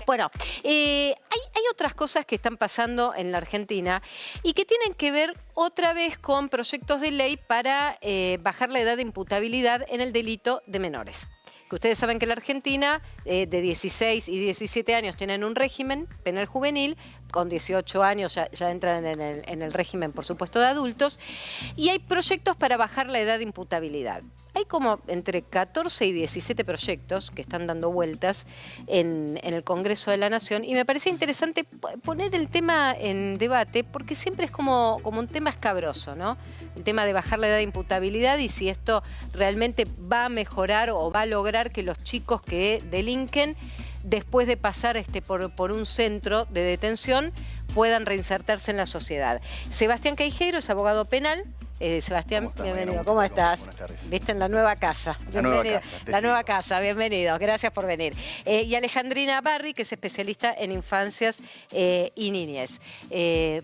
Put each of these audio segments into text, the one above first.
Bueno, hay otras cosas que están pasando en la Argentina y que tienen que ver otra vez con proyectos de ley para bajar la edad de imputabilidad en el delito de menores. Que ustedes saben que en la Argentina de 16 y 17 años tienen un régimen penal juvenil, con 18 años ya entran en el régimen, por supuesto, de adultos, y hay proyectos para bajar la edad de imputabilidad. Hay como entre 14 y 17 proyectos que están dando vueltas en el Congreso de la Nación y me parecía interesante poner el tema en debate porque siempre es como un tema escabroso, ¿no? El tema de bajar la edad de imputabilidad y si esto realmente va a mejorar o va a lograr que los chicos que delinquen después de pasar por un centro de detención puedan reinsertarse en la sociedad. Sebastián Queijeiro es abogado penal. Sebastián, bienvenido. ¿Cómo estás? Buenas tardes. Viste en la nueva casa. Bienvenido. La nueva casa, bienvenido. Gracias por venir. Y Alejandrina Barri, que es especialista en infancias y niñez.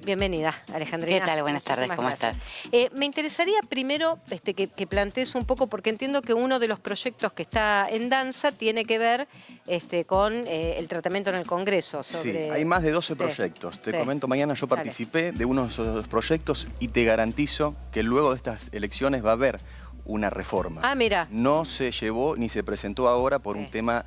Bienvenida, Alejandrina. ¿Qué tal? Buenas tardes, ¿cómo estás? Me interesaría primero que plantees un poco, porque entiendo que uno de los proyectos que está en danza tiene que ver con el tratamiento en el Congreso. Sí, hay más de 12 proyectos. Te comento, mañana yo participé de uno de esos proyectos y te garantizo que luego de estas elecciones va a haber una reforma. Ah, mira. No se llevó ni se presentó ahora por un tema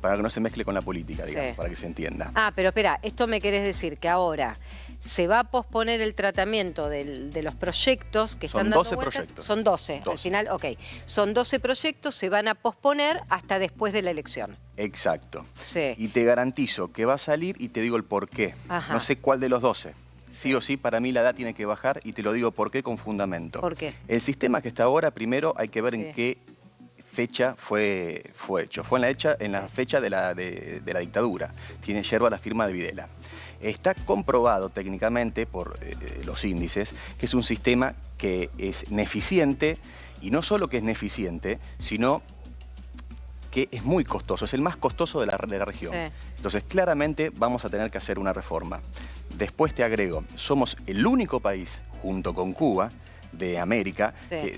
para que no se mezcle con la política, digamos, para que se entienda. Ah, pero espera, esto me querés decir que ahora se va a posponer el tratamiento de los proyectos que están dando vueltas. Son 12 proyectos. Son 12, al final, ok. Son 12 proyectos, se van a posponer hasta después de la elección. Exacto. Sí. Y te garantizo que va a salir y te digo el por qué. Ajá. No sé cuál de los 12. Sí o sí, para mí la edad tiene que bajar y te lo digo por qué con fundamento. ¿Por qué? El sistema que está ahora, primero hay que ver en qué fecha fue hecho. Fue en la fecha de la dictadura. Lleva la firma de Videla. Está comprobado técnicamente por los índices que es un sistema que es ineficiente y no solo que es ineficiente, sino que es muy costoso, es el más costoso de la región. Sí. Entonces, claramente vamos a tener que hacer una reforma. Después te agrego, somos el único país, junto con Cuba, de América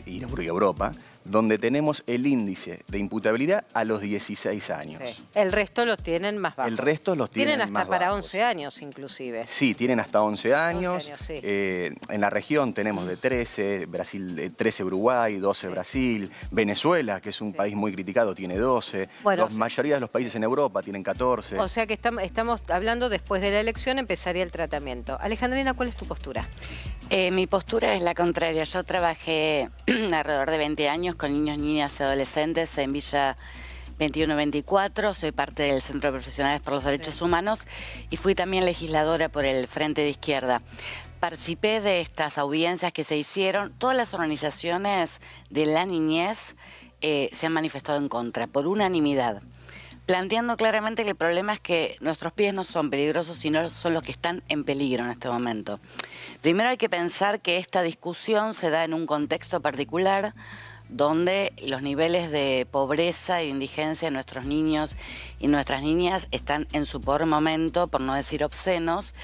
y Europa, donde tenemos el índice de imputabilidad a los 16 años. Sí. El resto los tienen más bajos. El resto los tienen más bajos. Tienen hasta para 11 años, inclusive. Sí, tienen hasta 11 años. 11 años, sí. En la región tenemos de 13, Brasil de 13 Uruguay, 12 Brasil, Venezuela, que es un país muy criticado, tiene 12. Bueno, la mayoría de los países en Europa tienen 14. O sea que estamos hablando después de la elección empezaría el tratamiento. Alejandrina, ¿cuál es tu postura? Mi postura es la contraria. Yo trabajé alrededor de 20 años con niños, niñas y adolescentes en Villa 21-24. Soy parte del Centro de Profesionales por los Derechos Humanos y fui también legisladora por el Frente de Izquierda. Participé de estas audiencias que se hicieron. Todas las organizaciones de la niñez se han manifestado en contra, por unanimidad, planteando claramente que el problema es que nuestros pies no son peligrosos, sino son los que están en peligro en este momento. Primero hay que pensar que esta discusión se da en un contexto particular donde los niveles de pobreza e indigencia de nuestros niños y nuestras niñas están en su peor momento, por no decir obscenos,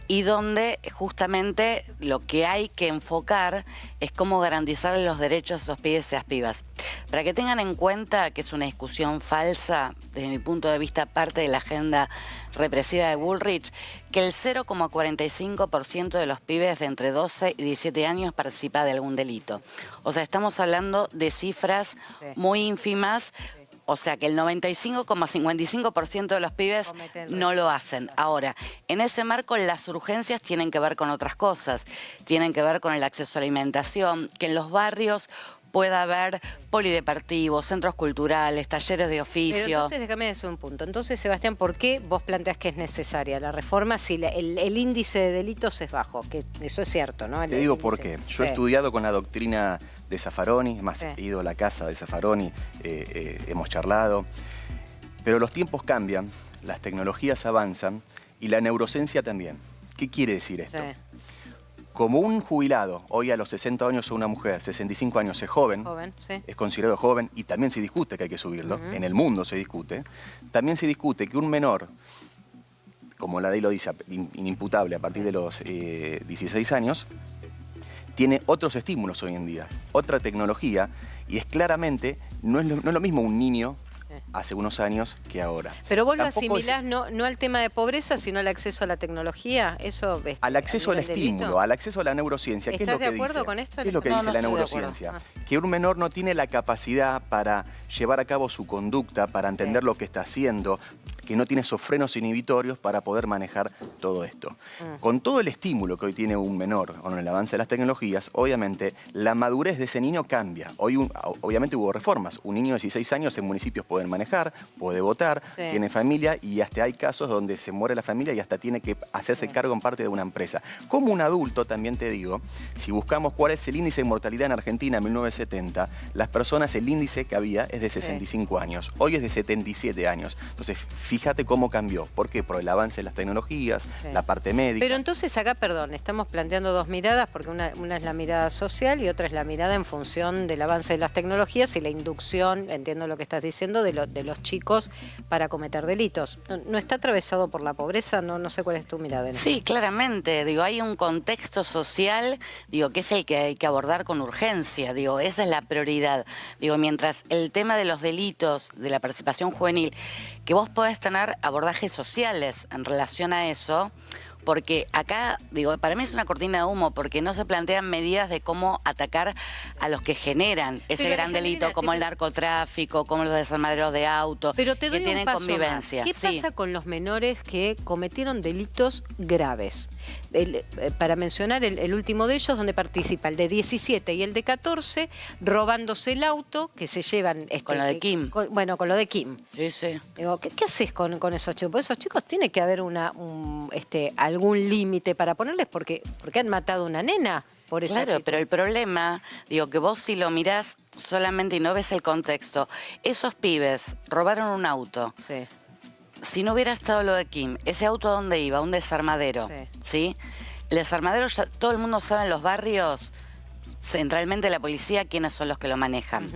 y donde justamente lo que hay que enfocar es cómo garantizar los derechos a esos pibes y esas pibas. Para que tengan en cuenta que es una discusión falsa, desde mi punto de vista parte de la agenda represiva de Bullrich, que el 0,45% de los pibes de entre 12 y 17 años participa de algún delito. O sea, estamos hablando de cifras muy ínfimas. O sea que el 95,55% de los pibes no lo hacen. Ahora, en ese marco las urgencias tienen que ver con otras cosas. Tienen que ver con el acceso a la alimentación, que en los barrios pueda haber polideportivos, centros culturales, talleres de oficio. Pero entonces déjame decir un punto. Entonces, Sebastián, ¿por qué vos planteás que es necesaria la reforma si el índice de delitos es bajo? Que eso es cierto, ¿no? Te digo por qué. Yo he estudiado con la doctrina de Zaffaroni, es más, he ido a la casa de Zaffaroni, hemos charlado. Pero los tiempos cambian, las tecnologías avanzan y la neurociencia también. ¿Qué quiere decir esto? Como un jubilado, hoy a los 60 años o una mujer, 65 años es joven, es considerado joven y también se discute que hay que subirlo, en el mundo se discute, también se discute que un menor, como la ley lo dice, inimputable a partir de los 16 años, tiene otros estímulos hoy en día, otra tecnología, y es claramente, no es lo mismo un niño hace unos años que ahora. Pero vos lo Tampoco asimilás no al tema de pobreza, sino al acceso a la tecnología. Eso al acceso al estímulo, al acceso a la neurociencia. ¿Qué es lo que ¿Estás de acuerdo dice? con esto? ¿Qué es lo que No, dice no la estoy de acuerdo. neurociencia? Que un menor no tiene la capacidad para llevar a cabo su conducta, para entender lo que está haciendo, que no tiene esos frenos inhibitorios para poder manejar todo esto. Con todo el estímulo que hoy tiene un menor con el avance de las tecnologías, obviamente la madurez de ese niño cambia. Hoy obviamente hubo reformas. Un niño de 16 años en municipios puede manejar, puede votar, tiene familia y hasta hay casos donde se muere la familia y hasta tiene que hacerse cargo en parte de una empresa. Como un adulto, también te digo, si buscamos cuál es el índice de mortalidad en Argentina en 1970, las personas, el índice que había es de 65 años. Hoy es de 77 años. Entonces, fíjate cómo cambió. ¿Por qué? Por el avance de las tecnologías, la parte médica. Pero entonces acá, perdón, estamos planteando dos miradas, porque una es la mirada social y otra es la mirada en función del avance de las tecnologías y la inducción, entiendo lo que estás diciendo, de los chicos para cometer delitos. ¿No está atravesado por la pobreza? No sé cuál es tu mirada en eso. Sí, claramente. Digo, hay un contexto social, digo, que es el que hay que abordar con urgencia. Digo, esa es la prioridad. Digo, mientras el tema de los delitos, de la participación juvenil, que vos podés tener abordajes sociales en relación a eso, porque acá, digo, para mí es una cortina de humo, porque no se plantean medidas de cómo atacar a los que generan ese gran delito, como el narcotráfico, como los desarmaderos de autos, Pero te doy que tienen un paso convivencia. más. ¿Qué pasa con los menores que cometieron delitos graves? Para mencionar el último de ellos, donde participa el de 17 y el de 14, robándose el auto, que se llevan... Con lo de Kim. Bueno, con lo de Kim. Sí, sí. Digo, ¿qué haces con esos chicos? Porque esos chicos tiene que haber algún límite para ponerles, porque han matado a una nena. Por esa Claro, actitud. pero el problema, digo, que vos si lo mirás solamente y no ves el contexto, esos pibes robaron un auto. Sí. Si no hubiera estado lo de Kim, ¿ese auto a dónde iba? Un desarmadero, ¿sí? El desarmadero, ya todo el mundo sabe en los barrios, centralmente la policía, quiénes son los que lo manejan.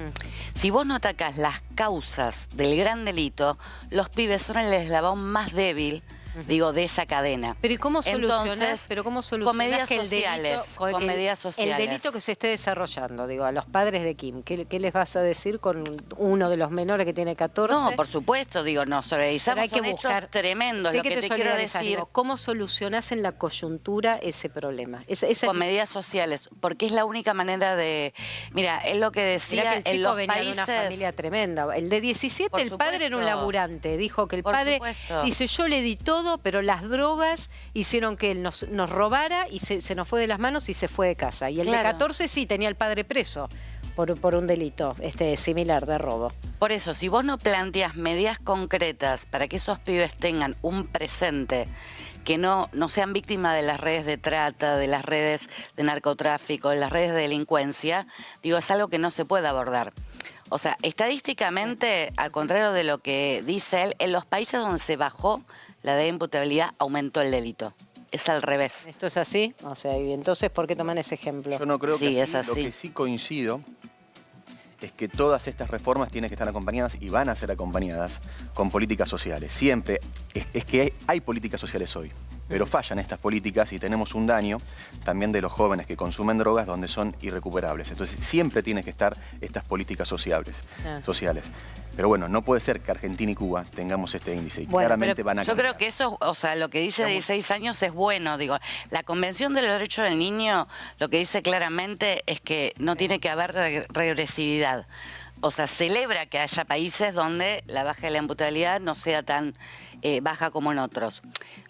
Si vos no atacás las causas del gran delito, los pibes son el eslabón más débil, digo, de esa cadena. Pero ¿y cómo solucionás? Entonces, Con medidas que el sociales, delito, con medidas el sociales. delito que se esté desarrollando, digo, a los padres de Kim, ¿qué les vas a decir con uno de los menores que tiene 14? No, por supuesto, digo, nos solidarizamos, son hechos tremendos. Sé Lo que te quiero solidarizás, decir, digo, ¿cómo solucionás en la coyuntura ese problema? con medidas sociales, porque es la única manera de... Mira, es lo que decía, Mirá que el chico en los venía países... de una familia tremenda. El de 17, Por el padre era un supuesto. laburante. Dijo que el Por padre supuesto. dice, yo le di todo, pero las drogas hicieron que él nos robara y se nos fue de las manos y se fue de casa. Y el de Claro. 14 sí tenía al padre preso por un delito similar de robo. Por eso, si vos no planteas medidas concretas para que esos pibes tengan un presente, que no sean víctimas de las redes de trata, de las redes de narcotráfico, de las redes de delincuencia, digo, es algo que no se puede abordar. O sea, estadísticamente, al contrario de lo que dice él, en los países donde se bajó la edad de imputabilidad aumentó el delito. Es al revés. ¿Esto es así? O sea, y entonces, ¿por qué toman ese ejemplo? Yo no creo que Sí, es así. Lo así. que sí coincido es que todas estas reformas tienen que estar acompañadas y van a ser acompañadas con políticas sociales. Siempre, es que hay políticas sociales hoy, pero fallan estas políticas y tenemos un daño también de los jóvenes que consumen drogas donde son irrecuperables. Entonces siempre tienen que estar estas políticas sociales. Pero bueno, no puede ser que Argentina y Cuba tengamos este índice y Bueno, claramente pero van a Yo cambiar. creo que eso, o sea, lo que dice de 16 años es bueno, digo. La Convención de los Derechos del Niño lo que dice claramente es que no tiene que haber regresividad. O sea, celebra que haya países donde la baja de la imputabilidad no sea tan baja como en otros.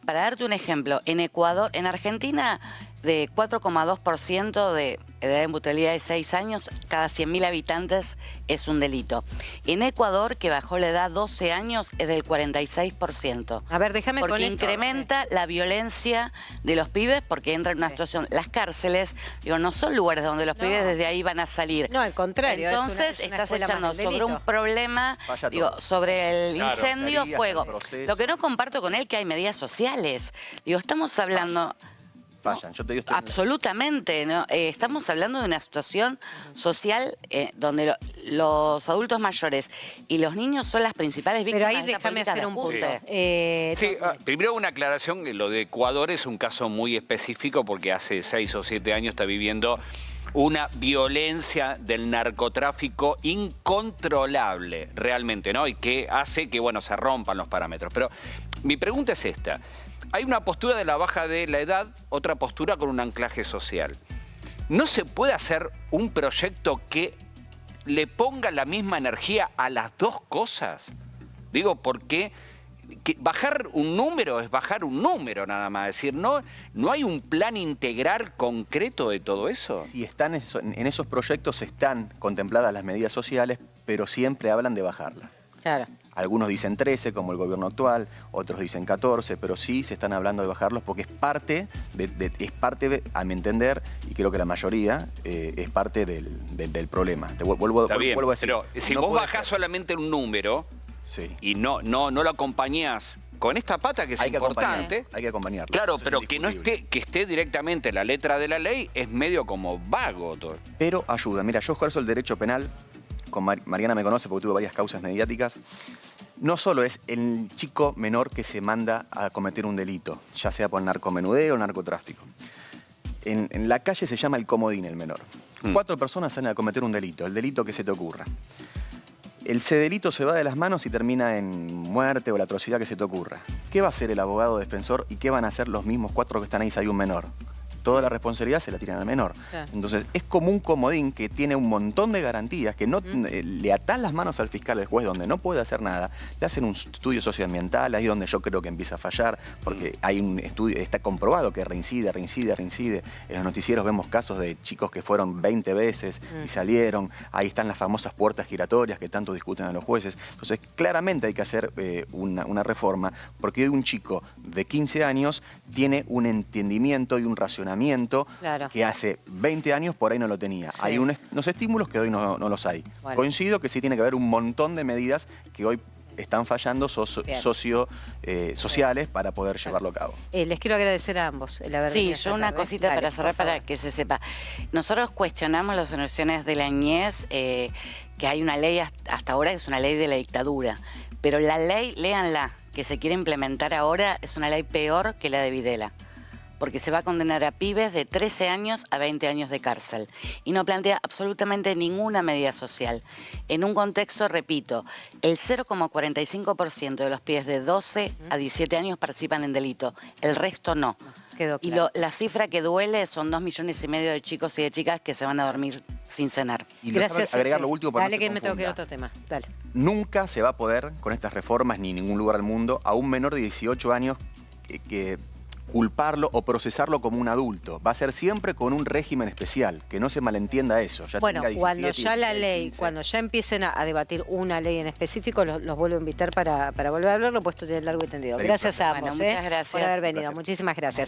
Para darte un ejemplo, en Ecuador, en Argentina, de 4,2% de edad de imputabilidad de 6 años, cada 100.000 habitantes es un delito. En Ecuador, que bajó la edad 12 años, es del 46%. A ver, déjame con Porque esto. incrementa la violencia de los pibes porque entra en una situación... Las cárceles, digo, no son lugares donde los pibes desde ahí van a salir. No, al contrario. Entonces es una estás escuela más echando del sobre un delito. problema, Falla digo, todo. sobre el Claro. incendio, Salías, fuego. el proceso. Lo que no comparto con él que hay medidas sociales. Digo, estamos hablando... Fallan. Yo te digo, estoy en la- Absolutamente, ¿no? Estamos hablando de una situación social donde los adultos mayores y los niños son las principales Pero víctimas ahí de esta déjame política hacer de un punto. ajuste. Sí, primero una aclaración, lo de Ecuador es un caso muy específico porque hace 6 o 7 años está viviendo una violencia del narcotráfico incontrolable realmente, ¿no? Y que hace que, bueno, se rompan los parámetros. Pero mi pregunta es esta. Hay una postura de la baja de la edad, otra postura con un anclaje social. ¿No se puede hacer un proyecto que le ponga la misma energía a las dos cosas? Digo, porque bajar un número es bajar un número nada más. Es decir, ¿no hay un plan integral concreto de todo eso? Si están en esos proyectos están contempladas las medidas sociales, pero siempre hablan de bajarlas. Claro. Algunos dicen 13, como el gobierno actual, otros dicen 14, pero sí se están hablando de bajarlos porque es parte, a mi entender, y creo que la mayoría, es parte del problema. Vuelvo Está bien, a decir, pero si no vos puede bajás ser. solamente un número Sí. y no lo acompañás con esta pata que es importante... Hay que acompañarlo. Claro, Eso pero es que no indiscutible. que esté directamente en la letra de la ley es medio como vago todo. Pero ayuda. Mira, yo ejerzo el derecho penal, con Mariana me conoce porque tuve varias causas mediáticas. No solo es el chico menor que se manda a cometer un delito, ya sea por narcomenudeo o narcotráfico. En la calle se llama el comodín el menor. 4 personas salen a cometer un delito, el delito que se te ocurra. Ese delito se va de las manos y termina en muerte o la atrocidad que se te ocurra. ¿Qué va a hacer el abogado defensor y qué van a hacer los mismos 4 que están ahí si hay un menor? Toda la responsabilidad se la tiran al menor. Claro. Entonces, es como un comodín que tiene un montón de garantías, que no le atan las manos al fiscal, al juez, donde no puede hacer nada, le hacen un estudio socioambiental, ahí es donde yo creo que empieza a fallar, porque hay un estudio, está comprobado que reincide. En los noticieros vemos casos de chicos que fueron 20 veces y salieron, ahí están las famosas puertas giratorias que tanto discuten a los jueces. Entonces, claramente hay que hacer una reforma, porque hoy un chico de 15 años tiene un entendimiento y un racionamiento Claro. que hace 20 años por ahí no lo tenía. Sí. Hay unos estímulos que hoy no los hay. Bueno. Coincido que sí tiene que haber un montón de medidas que hoy están fallando Bien. sociales para poder llevarlo a cabo. Les quiero agradecer a ambos el haber Sí, venido yo esta una tarde. cosita Dale, para cerrar por favor. para que se sepa. Nosotros cuestionamos las soluciones de la niñez, que hay una ley hasta ahora, que es una ley de la dictadura. Pero la ley, léanla, que se quiere implementar ahora, es una ley peor que la de Videla. Porque se va a condenar a pibes de 13 años a 20 años de cárcel. Y no plantea absolutamente ninguna medida social. En un contexto, repito, el 0,45% de los pibes de 12 a 17 años participan en delito. El resto no. Quedó Y claro. la cifra que duele son 2,5 millones de chicos y de chicas que se van a dormir sin cenar. Y Gracias. agregar Ceci. lo último para Dale no se que me tengo que ir a confunda. otro tema. Dale. Nunca se va a poder, con estas reformas, ni en ningún lugar del mundo, a un menor de 18 años que culparlo o procesarlo como un adulto. Va a ser siempre con un régimen especial, que no se malentienda eso. Ya Bueno, tenga 17, cuando ya la 16, ley, 15. cuando ya empiecen a debatir una ley en específico, los vuelvo a invitar para volver a hablarlo, puesto de largo y tendido. Sería un Gracias a placer. ambos Bueno, muchas por gracias. haber venido. Gracias. Muchísimas gracias.